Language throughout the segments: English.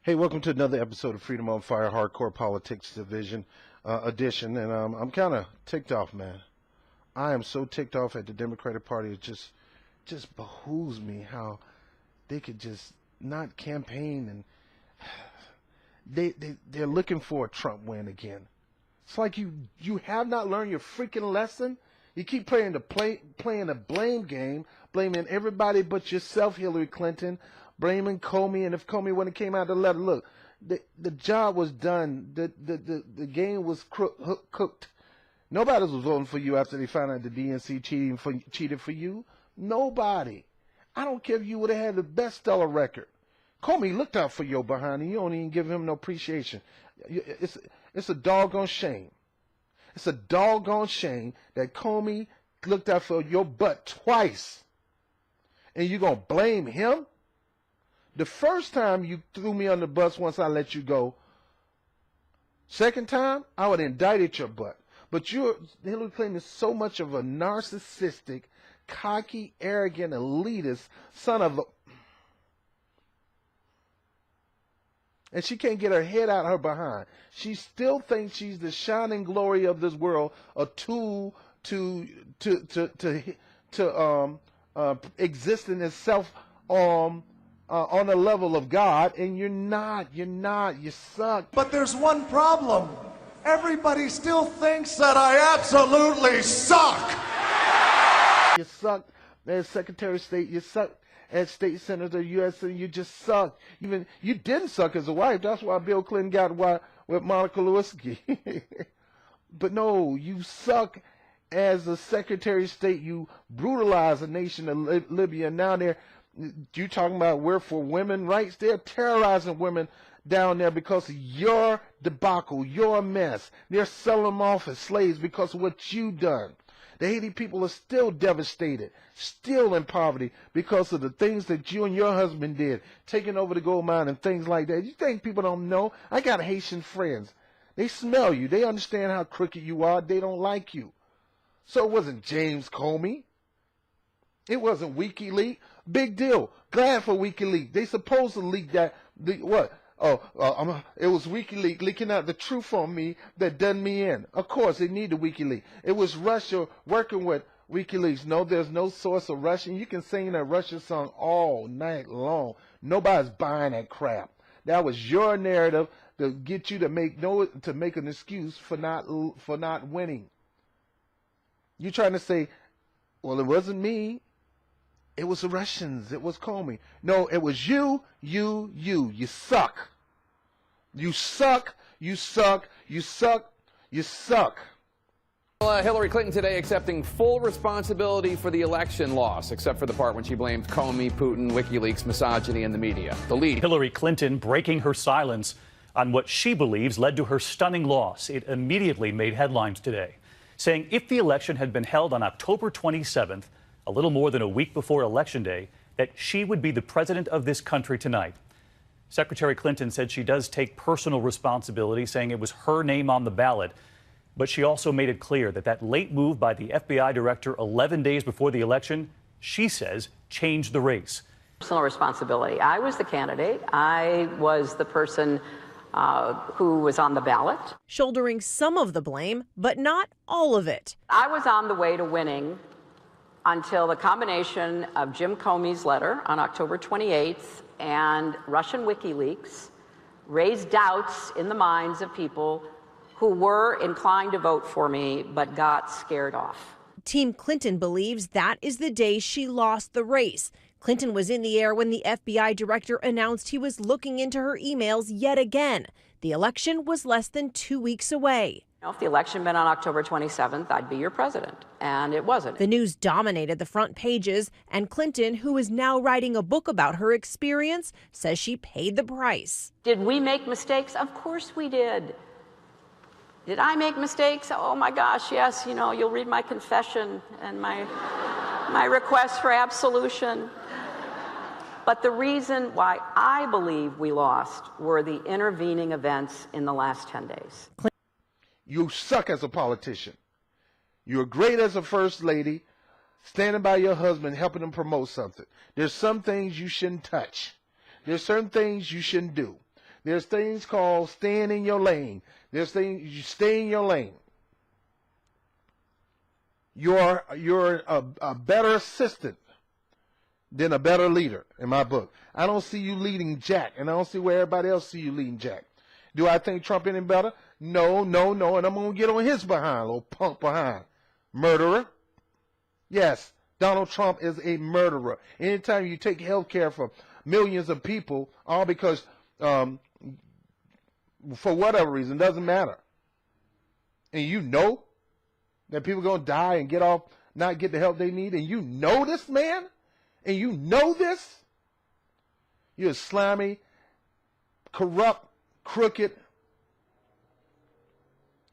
Hey, welcome to another episode of Freedom on Fire Hardcore Politics Division edition, and I'm kind of ticked off, man. I am so ticked off at the Democratic Party. It just behooves me how they could just not campaign, and they're looking for a Trump win again. It's like you have not learned your freaking lesson. You keep playing the blame game, blaming everybody but yourself, Hillary Clinton, blaming Comey, and if Comey wouldn't have came out the letter, look, the job was done. The game was cooked. Nobody was voting for you after they found out the DNC cheated for you. Nobody. I don't care if you would have had the best stellar record. Comey looked out for your behind, and you don't even give him no appreciation. It's a doggone shame. It's a doggone shame that Comey looked out for your butt twice, and you're going to blame him? The first time you threw me on the bus once I let you go. Second time, I would have indicted your butt. But Hillary Clinton is so much of a narcissistic, cocky, arrogant, elitist son of a... And she can't get her head out of her behind. She still thinks she's the shining glory of this world, a tool to exist in itself on the level of God, and you're not, you suck. But there's one problem. Everybody still thinks that I absolutely suck. You suck as Secretary of State, you suck as State Senator, U.S., and you just suck. Even you didn't suck as a wife. That's why Bill Clinton got with Monica Lewinsky. But no, you suck as a Secretary of State. You brutalized the nation of Libya. Now you talking about we're for women rights? They're terrorizing women down there because of your debacle, your mess. They're selling them off as slaves because of what you done. The Haiti people are still devastated, still in poverty because of the things that you and your husband did, taking over the gold mine and things like that. You think people don't know? I got Haitian friends. They smell you. They understand how crooked you are. They don't like you. So it wasn't James Comey. It wasn't WikiLeaks. Big deal. Glad for WikiLeaks. They supposed to leak that. It was WikiLeaks leaking out the truth on me that done me in. Of course, they need the WikiLeaks. It was Russia working with WikiLeaks. No, there's no source of Russian. You can sing that Russian song all night long. Nobody's buying that crap. That was your narrative to get you to make an excuse for not winning. You trying to say, well, it wasn't me. It was the Russians. It was Comey. No, it was you. You suck. You suck. You suck. You suck. You suck. Hillary Clinton today accepting full responsibility for the election loss, except for the part when she blamed Comey, Putin, WikiLeaks, misogyny, and the media. The lead. Hillary Clinton breaking her silence on what she believes led to her stunning loss. It immediately made headlines today, saying if the election had been held on October 27th, a little more than a week before Election Day, that she would be the president of this country tonight. Secretary Clinton said she does take personal responsibility, saying it was her name on the ballot. But she also made it clear that late move by the FBI director 11 days before the election, she says, changed the race. Personal responsibility. I was the candidate. I was the person who was on the ballot. Shouldering some of the blame, but not all of it. I was on the way to winning until the combination of Jim Comey's letter on October 28th and Russian WikiLeaks raised doubts in the minds of people who were inclined to vote for me but got scared off. Team Clinton believes that is the day she lost the race. Clinton was in the air when the FBI director announced he was looking into her emails yet again. The election was less than 2 weeks away. If the election had been on October 27th, I'd be your president, and it wasn't. The news dominated the front pages, and Clinton, who is now writing a book about her experience, says she paid the price. Did we make mistakes? Of course we did. Did I make mistakes? Oh my gosh, yes. You know, you'll read my confession and my request for absolution. But the reason why I believe we lost were the intervening events in the last 10 days. You suck as a politician. You're great as a first lady, standing by your husband, helping him promote something. There's some things you shouldn't touch. There's certain things you shouldn't do. There's things called staying in your lane. There's things, you stay in your lane. You're a better assistant than a better leader in my book. I don't see you leading Jack, and I don't see where everybody else see you leading Jack. Do I think Trump any better? No, and I'm going to get on his behind, little punk behind. Murderer. Yes, Donald Trump is a murderer. Anytime you take health care for millions of people, all because, for whatever reason, doesn't matter. And you know that people are going to die and not get the help they need, and you know this, man? And you know this? You're slimy, corrupt, crooked,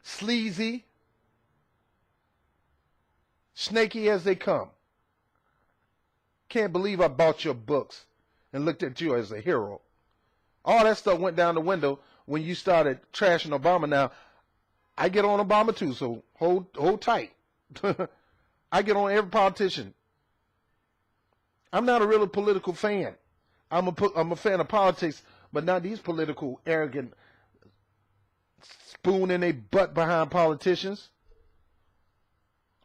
sleazy, snaky as they come. Can't believe I bought your books and looked at you as a hero. All that stuff went down the window when you started trashing Obama. Now, I get on Obama too, so hold tight. I get on every politician. I'm not a really political fan. I'm a fan of politics, but not these political, arrogant, spoon in their butt behind politicians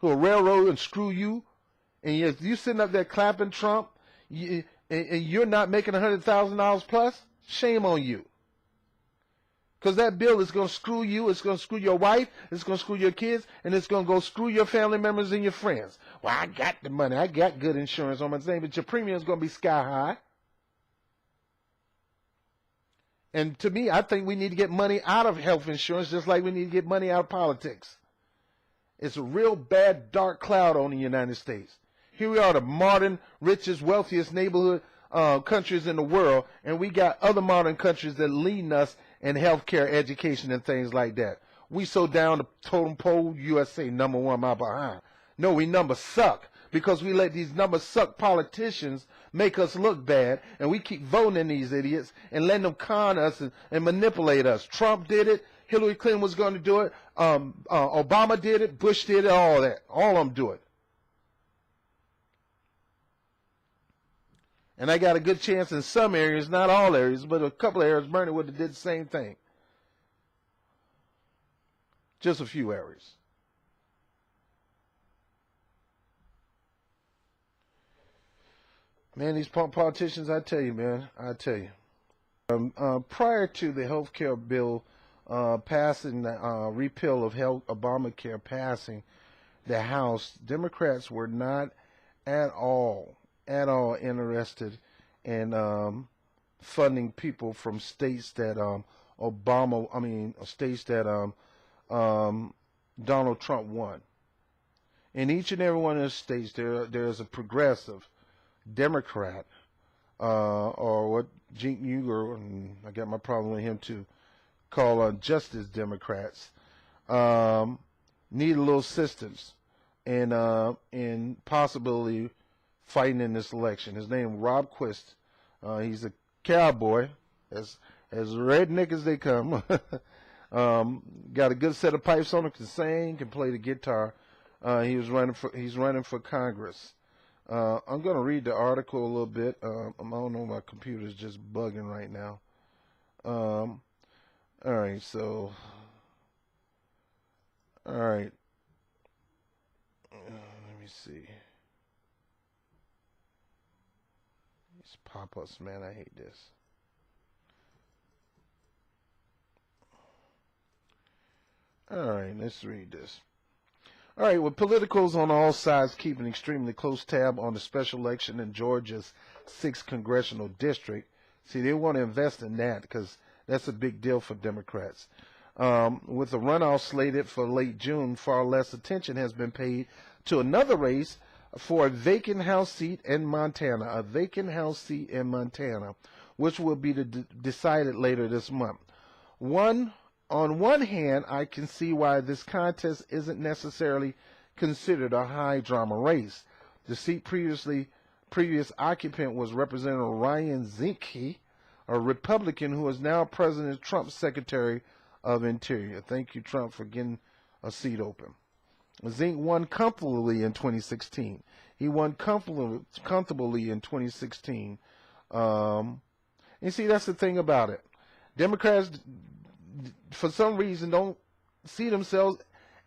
who will railroad and screw you. And you sitting up there clapping Trump, and you're not making $100,000 plus? Shame on you. Because that bill is going to screw you, it's going to screw your wife, it's going to screw your kids, and it's going to go screw your family members and your friends. Well, I got the money, I got good insurance on my thing, but your premium is going to be sky high. And to me, I think we need to get money out of health insurance just like we need to get money out of politics. It's a real bad dark cloud on the United States. Here we are, the modern, richest, wealthiest neighborhood countries in the world, and we got other modern countries that lead us in healthcare, education, and things like that. We so down the totem pole, USA #1 mile behind. No, we number suck because we let these number suck politicians make us look bad, and we keep voting in these idiots and letting them con us and manipulate us. Trump did it. Hillary Clinton was going to do it. Obama did it. Bush did it. All that. All of them do it. And I got a good chance in some areas, not all areas, but a couple of areas, Bernie would have did the same thing. Just a few areas. Man, these politicians, I tell you, man, I tell you. Prior to the health care bill passing, the repeal of Obamacare passing the House, Democrats were not at all interested in funding people from states that states that Donald Trump won. In each and every one of those states, there's a progressive Democrat, or what Cenk Uygur, and I got my problem with him too, call Justice Democrats, need a little assistance in possibly fighting in this election. His name is Rob Quist. He's a cowboy, as redneck as they come. Got a good set of pipes on him, can sing, can play the guitar. He's running for Congress. I'm going to read the article a little bit. I don't know, my computer's just bugging right now. All right, so, all right. Let me see. These pop-ups, man, I hate this. All right, let's read this. All right, with politicals on all sides keeping extremely close tab on the special election in Georgia's 6th congressional district, see, they want to invest in that because that's a big deal for Democrats. With the runoff slated for late June, far less attention has been paid to another race for a vacant House seat in Montana, which will be decided later this month. On one hand, I can see why this contest isn't necessarily considered a high drama race. The seat previous occupant was Representative Ryan Zinke, a Republican who is now President Trump's Secretary of Interior. Thank you, Trump, for getting a seat open. Zinke won comfortably in 2016. He won comfortably in 2016. And see, that's the thing about it. Democrats, for some reason, don't see themselves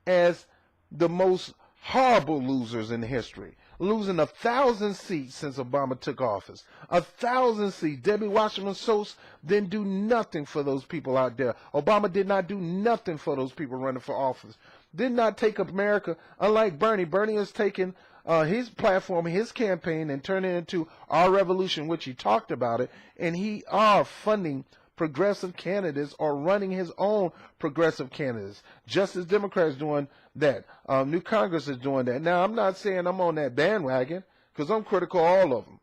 as the most horrible losers in history. Losing 1,000 seats since Obama took office. 1,000 seats. Debbie Wasserman Schultz didn't do nothing for those people out there. Obama did not do nothing for those people running for office. Did not take America, unlike Bernie. Bernie has taken his platform, his campaign, and turned it into our revolution, which he talked about it, and he are funding progressive candidates or running his own progressive candidates, just as Democrats doing that. New Congress is doing that. Now, I'm not saying I'm on that bandwagon, because I'm critical of all of them.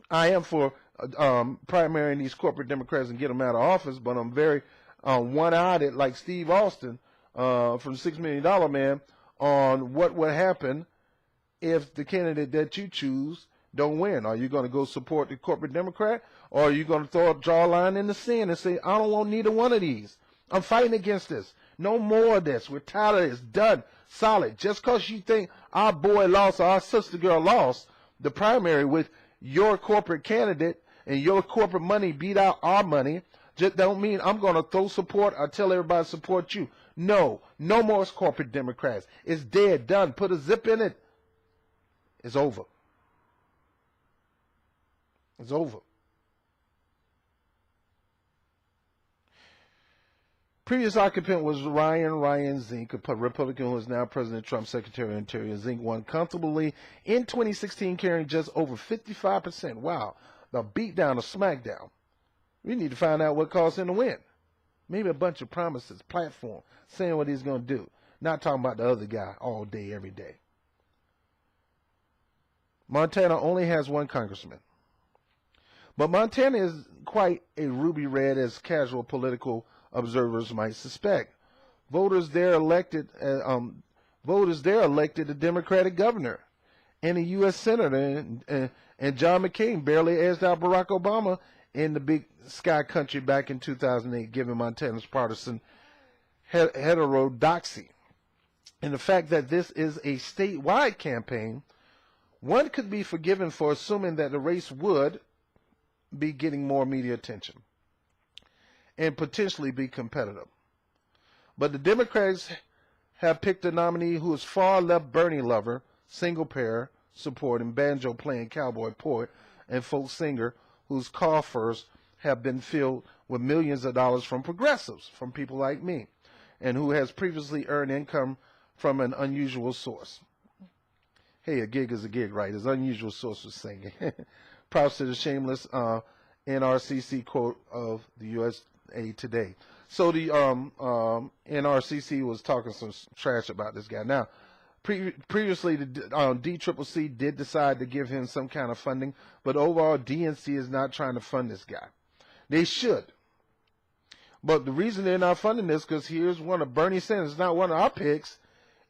I am for primarying these corporate Democrats and get them out of office, but I'm very one-eyed, like Steve Austin from $6 Million Man, on what would happen if the candidate that you choose don't win. Are you going to go support the corporate Democrat, or are you going to draw a line in the sand and say, I don't want neither one of these. I'm fighting against this. No more of this. We're tired of this. Done. Solid. Just because you think our boy lost or our sister girl lost the primary with your corporate candidate and your corporate money beat out our money, just don't mean I'm going to throw support or tell everybody to support you. No. No more corporate Democrats. It's dead. Done. Put a zip in it. It's over. It's over. Previous occupant was Ryan Zink, a Republican who is now President Trump's Secretary of Interior. Zink won comfortably in 2016, carrying just over 55%. Wow, the beatdown or smackdown. We need to find out what caused him to win. Maybe a bunch of promises, platform, saying what he's going to do. Not talking about the other guy all day, every day. Montana only has one congressman. But Montana is quite a ruby red, as casual political observers might suspect. Voters there elected a Democratic governor and a U.S. senator, and John McCain barely edged out Barack Obama in the Big Sky Country back in 2008, given Montana's partisan heterodoxy. And the fact that this is a statewide campaign, one could be forgiven for assuming that the race would be getting more media attention and potentially be competitive. But the Democrats have picked a nominee who is far left Bernie lover, single payer support, and banjo playing cowboy poet and folk singer whose coffers have been filled with millions of dollars from progressives, from people like me, and who has previously earned income from an unusual source. Hey, a gig is a gig, right? His unusual source was singing. Props to the shameless NRCC quote of the USA Today. So the NRCC was talking some trash about this guy. Now, previously, the DCCC did decide to give him some kind of funding, but overall, DNC is not trying to fund this guy. They should. But the reason they're not funding this, because here's one of Bernie Sanders, not one of our picks,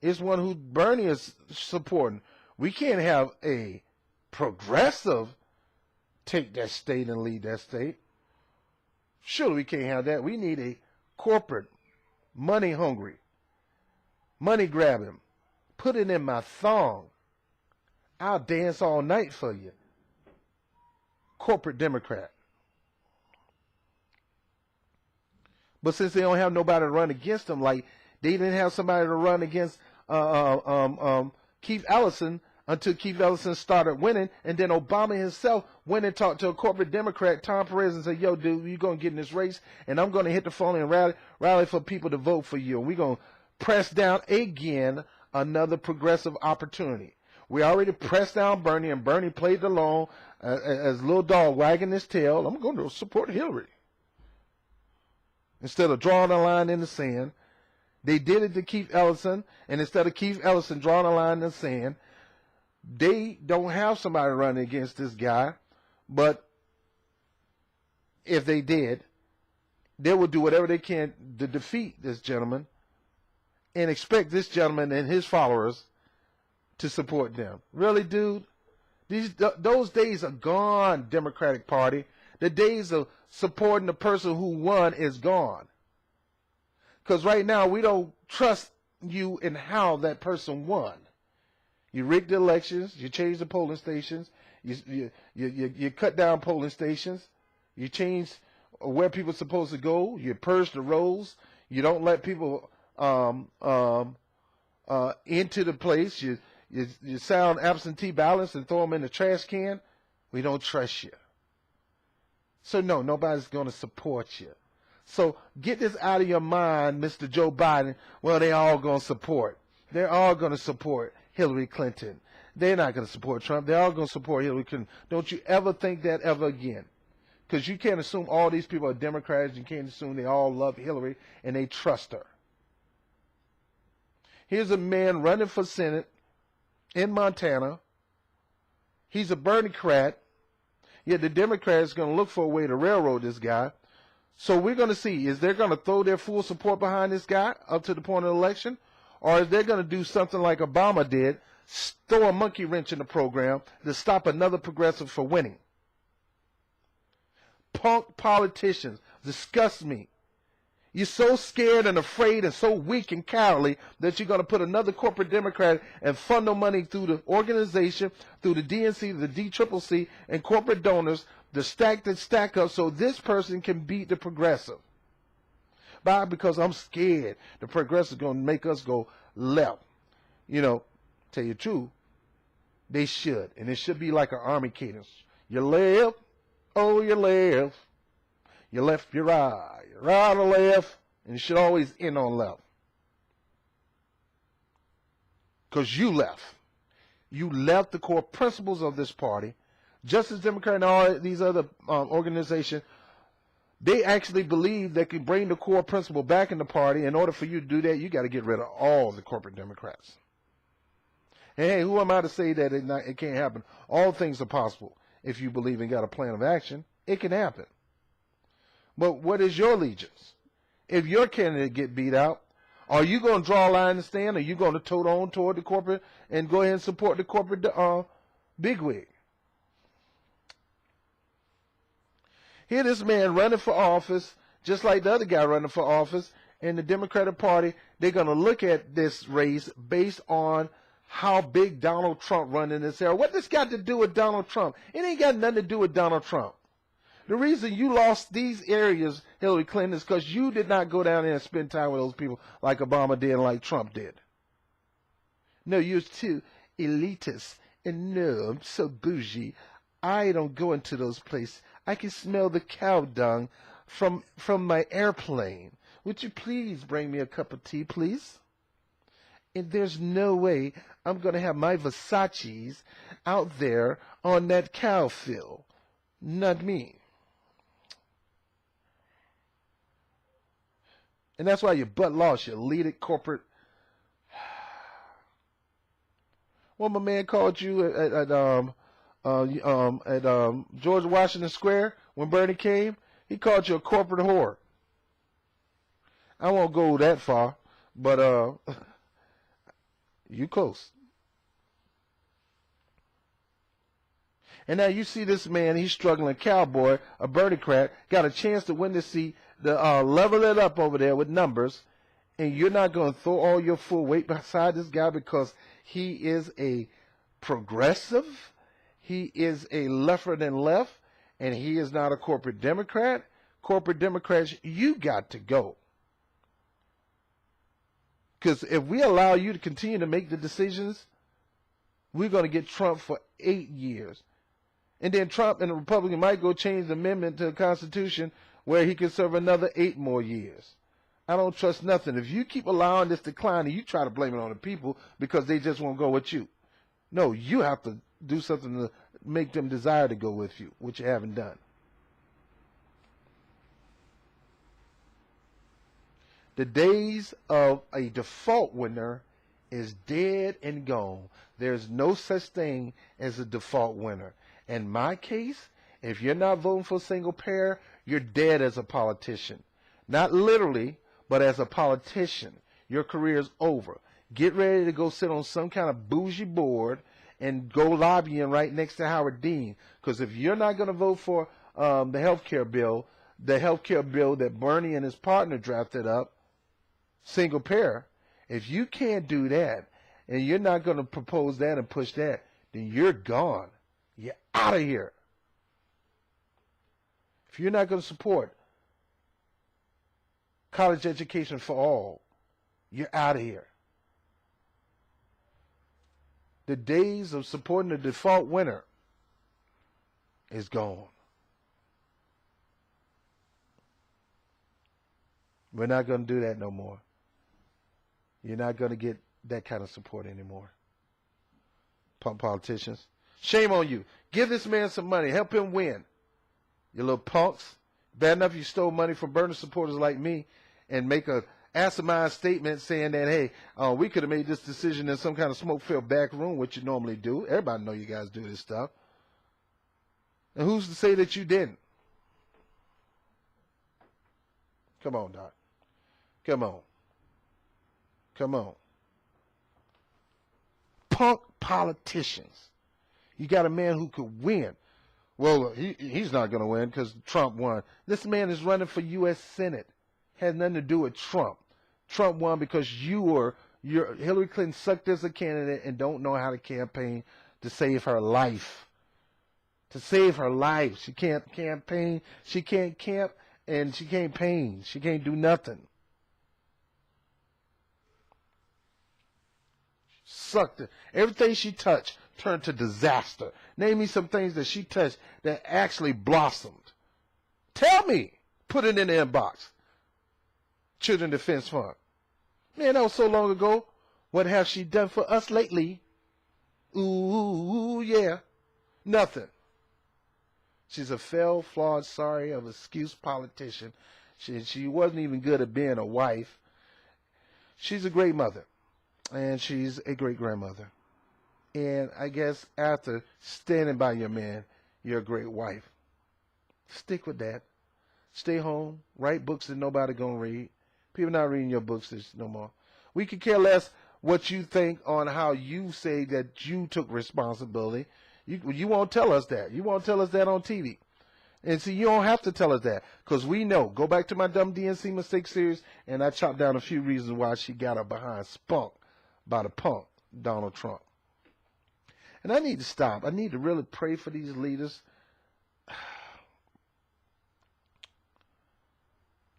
is one who Bernie is supporting. We can't have a progressive take that state and lead that state. Surely we can't have that. We need a corporate, money hungry, money grabbing, put it in my thong, I'll dance all night for you, corporate Democrat. But since they don't have nobody to run against them, like they didn't have somebody to run against Keith Ellison until Keith Ellison started winning, and then Obama himself went and talked to a corporate Democrat, Tom Perez, and said, yo, dude, you're going to get in this race, and I'm going to hit the phone and rally for people to vote for you, and we're going to press down again another progressive opportunity. We already pressed down Bernie, and Bernie played along as a little dog wagging his tail. I'm going to support Hillary. Instead of drawing a line in the sand, they did it to Keith Ellison, and instead of Keith Ellison drawing a line in the sand, they don't have somebody running against this guy, but if they did, they would do whatever they can to defeat this gentleman and expect this gentleman and his followers to support them. Really, dude? Those days are gone, Democratic Party. The days of supporting the person who won is gone. Because right now, we don't trust you in how that person won. You rigged the elections. You changed the polling stations. You cut down polling stations. You changed where people are supposed to go. You purge the rolls. You don't let people into the place. You sound absentee ballots and throw them in the trash can. We don't trust you. So no, nobody's going to support you. So get this out of your mind, Mr. Joe Biden. Well, they all going to support. They're all going to support Hillary Clinton. They're not going to support Trump. They're all going to support Hillary Clinton. Don't you ever think that ever again. Because you can't assume all these people are Democrats. You can't assume they all love Hillary and they trust her. Here's a man running for Senate in Montana. He's a Bernie-crat. Yet the Democrats are going to look for a way to railroad this guy. So we're going to see, is they going to throw their full support behind this guy up to the point of the election? Or is they going to do something like Obama did, throw a monkey wrench in the program to stop another progressive from winning? Punk politicians disgust me. You're so scared and afraid and so weak and cowardly that you're going to put another corporate Democrat and funnel money through the organization, through the DNC, the DCCC, and corporate donors to stack up so this person can beat the progressive. Why? Because I'm scared the progressive is going to make us go left. You know, tell you the truth, they should. And it should be like an army cadence. You left, oh, you left. You left, you right. You right or left. And you should always end on left. Because you left. You left the core principles of this party. Justice Democrat and all these other organizations, they actually believe they can bring the core principle back in the party. In order for you to do that, you got to get rid of all the corporate Democrats. And hey, who am I to say that it can't happen? All things are possible. If you believe and got a plan of action, it can happen. But what is your allegiance? If your candidate get beat out, are you going to draw a line in the stand? Or are you going to tote on toward the corporate and go ahead and support the corporate bigwig? Here this man running for office, just like the other guy running for office, and the Democratic Party, they're going to look at this race based on how big Donald Trump run in this area. What this got to do with Donald Trump? It ain't got nothing to do with Donald Trump. The reason you lost these areas, Hillary Clinton, is because you did not go down there and spend time with those people like Obama did and like Trump did. No, you're too elitist. And no, I'm so bougie. I don't go into those places. I can smell the cow dung from my airplane. Would you please bring me a cup of tea, please? And there's no way I'm going to have my Versace's out there on that cow field. Not me. And that's why your butt lost your elite corporate. Well, my man called you at George Washington Square when Bernie came. He called you a corporate whore. I won't go that far, but you close. And now you see this man, he's struggling cowboy, a Bernie-crat, got a chance to win the seat, to level it up over there with numbers, and you're not going to throw all your full weight beside this guy because he is a progressive, he is a lefter than left, and he is not a corporate Democrat. Corporate Democrats, you got to go. Because if we allow you to continue to make the decisions, we're going to get Trump for 8 years. And then Trump and the Republican might go change the amendment to the Constitution where he can serve another 8 more years. I don't trust nothing. If you keep allowing this decline and you try to blame it on the people because they just won't go with you. No, you have to do something to make them desire to go with you, which you haven't done. The days of a default winner is dead and gone. There's no such thing as a default winner. In my case, if you're not voting for a single payer, you're dead as a politician. Not literally, but as a politician. Your career is over. Get ready to go sit on some kind of bougie board and go lobbying right next to Howard Dean. Because if you're not going to vote for the health care bill that Bernie and his partner drafted up, single payer, if you can't do that and you're not going to propose that and push that, then you're gone. You're out of here. If you're not going to support college education for all. You're out of here. The days of supporting the default winner is gone. We're not going to do that no more. You're not going to get that kind of support anymore. Punk politicians. Shame on you. Give this man some money. Help him win. You little punks. Bad enough you stole money from Bernie supporters like me and make a asinine statement saying that, hey, we could have made this decision in some kind of smoke-filled back room, which you normally do. Everybody know you guys do this stuff. And who's to say that you didn't? Come on, Doc. Come on. Come on. Punk politicians. You got a man who could win. Well, he's not going to win because Trump won. This man is running for U.S. Senate. Has nothing to do with Trump. Trump won because Hillary Clinton sucked as a candidate and don't know how to campaign to save her life. To save her life. She can't campaign. She can't camp. And she can't pain. She can't do nothing. Sucked it. Everything she touched turned to disaster. Name me some things that she touched that actually blossomed. Tell me. Put it in the inbox. Children Defense Fund. Man, that was so long ago. What has she done for us lately? Ooh, yeah. Nothing. She's a failed, flawed, sorry of excuse politician. She wasn't even good at being a wife. She's a great mother. And she's a great grandmother. And I guess after standing by your man, you're a great wife. Stick with that. Stay home. Write books that nobody gonna read. People not reading your books no more. We could care less what you think on how you say that you took responsibility. You won't tell us that. You won't tell us that on TV. And see, you don't have to tell us that because we know. Go back to my Dumb DNC Mistake series, and I chopped down a few reasons why she got her behind spunk by the punk, Donald Trump. And I need to stop. I need to really pray for these leaders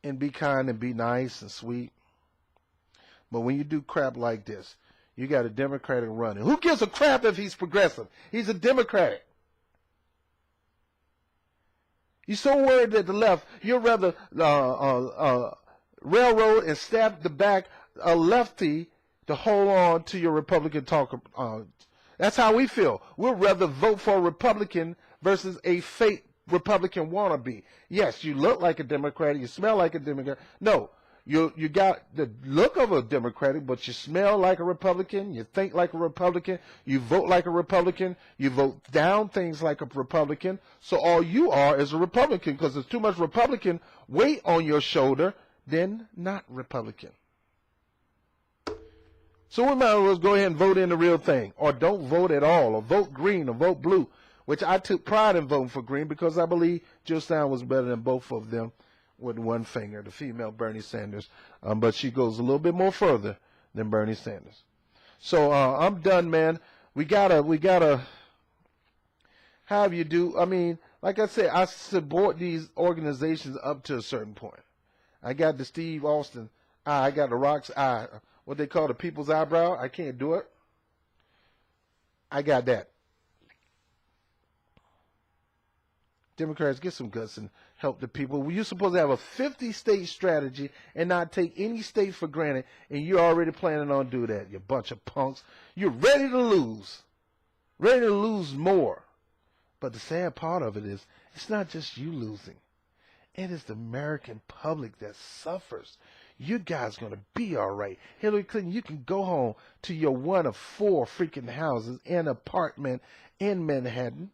and be kind and be nice and sweet. But when you do crap like this, you got a Democratic running. Who gives a crap if he's progressive? He's a Democrat. You're so worried that the left, you'd rather railroad and stab the back a lefty to hold on to your Republican talk. That's how we feel. We'd rather vote for a Republican versus a fake Republican wannabe. Yes, you look like a Democrat. You smell like a Democrat. No, you got the look of a Democratic, but you smell like a Republican. You think like a Republican. You vote like a Republican. You vote down things like a Republican. So all you are is a Republican because there's too much Republican weight on your shoulder than not Republican. So we might as well go ahead and vote in the real thing, or don't vote at all, or vote green, or vote blue, which I took pride in voting for green because I believe Jill Stein was better than both of them with one finger, the female Bernie Sanders. But she goes a little bit more further than Bernie Sanders. So I'm done, man. We gotta, however you do. I mean, like I said, I support these organizations up to a certain point. I got the Steve Austin eye. I got the Rock's eye. What they call the people's eyebrow. I can't do it. I got that. Democrats, get some guts and help the people. You're supposed to have a 50-state strategy and not take any state for granted, and you're already planning on doing that, you bunch of punks. You're ready to lose. Ready to lose more. But the sad part of it is, it's not just you losing. It is the American public that suffers. You guys going to be all right. Hillary Clinton, you can go home to your one of 4 freaking houses and apartment in Manhattan.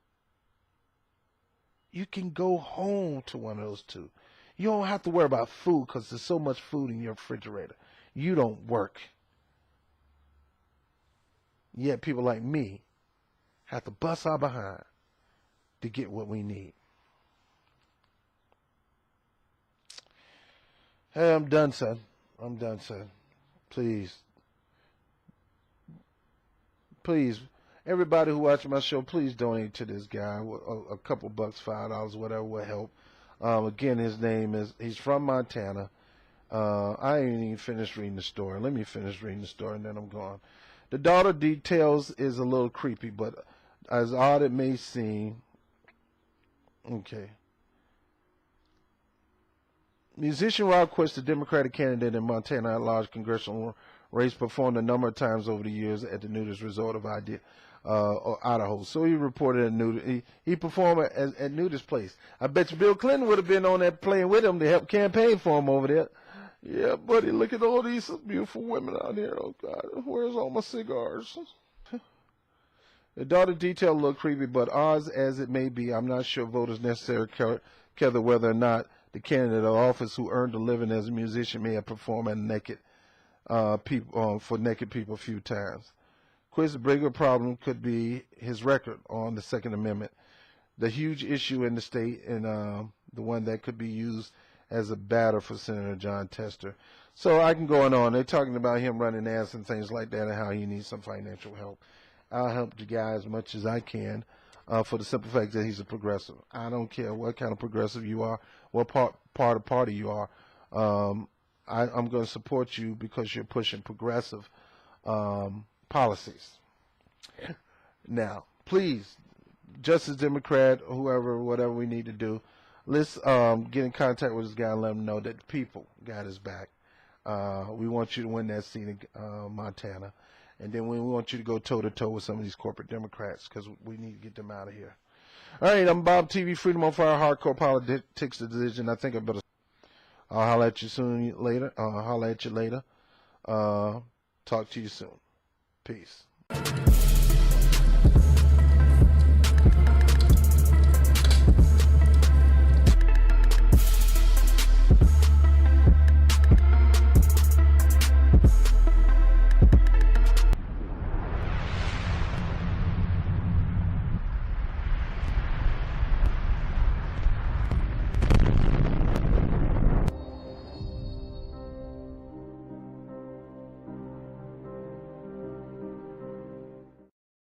You can go home to one of those 2. You don't have to worry about food because there's so much food in your refrigerator. You don't work. Yet people like me have to bust our behind to get what we need. Hey, I'm done, son. I'm done, son. Please. Please. Everybody who watches my show, please donate to this guy. A couple bucks, $5, whatever will help. Again, his name is, he's from Montana. I ain't even finished reading the story. Let me finish reading the story and then I'm gone. The daughter details is a little creepy, but as odd it may seem, okay. Musician Rob Quest, the Democratic candidate in Montana at large congressional race, performed a number of times over the years at the nudist resort of Idaho. So he reported at nudist. He performed at nudist place. I bet you Bill Clinton would have been on that plane with him to help campaign for him over there. Yeah, buddy, look at all these beautiful women out here. Oh, God, where's all my cigars? The daughter detail a little creepy, but odds as it may be, I'm not sure voters necessarily care whether or not the candidate of office who earned a living as a musician may have performed at naked for naked people a few times. Quist's bigger problem could be his record on the Second Amendment, the huge issue in the state, and the one that could be used as a batter for Senator Jon Tester. So I can go on. They're talking about him running ads and things like that and how he needs some financial help. I'll help the guy as much as I can for the simple fact that he's a progressive. I don't care what kind of progressive you are, what part of party you are. I'm going to support you because you're pushing progressive policies. Now, please, Justice Democrat, whoever, whatever we need to do, let's get in contact with this guy and let him know that the people got his back. We want you to win that seat in Montana. And then we want you to go toe-to-toe with some of these corporate Democrats because we need to get them out of here. All right, I'm Bob TV, Freedom on Fire, Hardcore Politics Decision. I think I better. I'll holler at you later. Talk to you soon. Peace.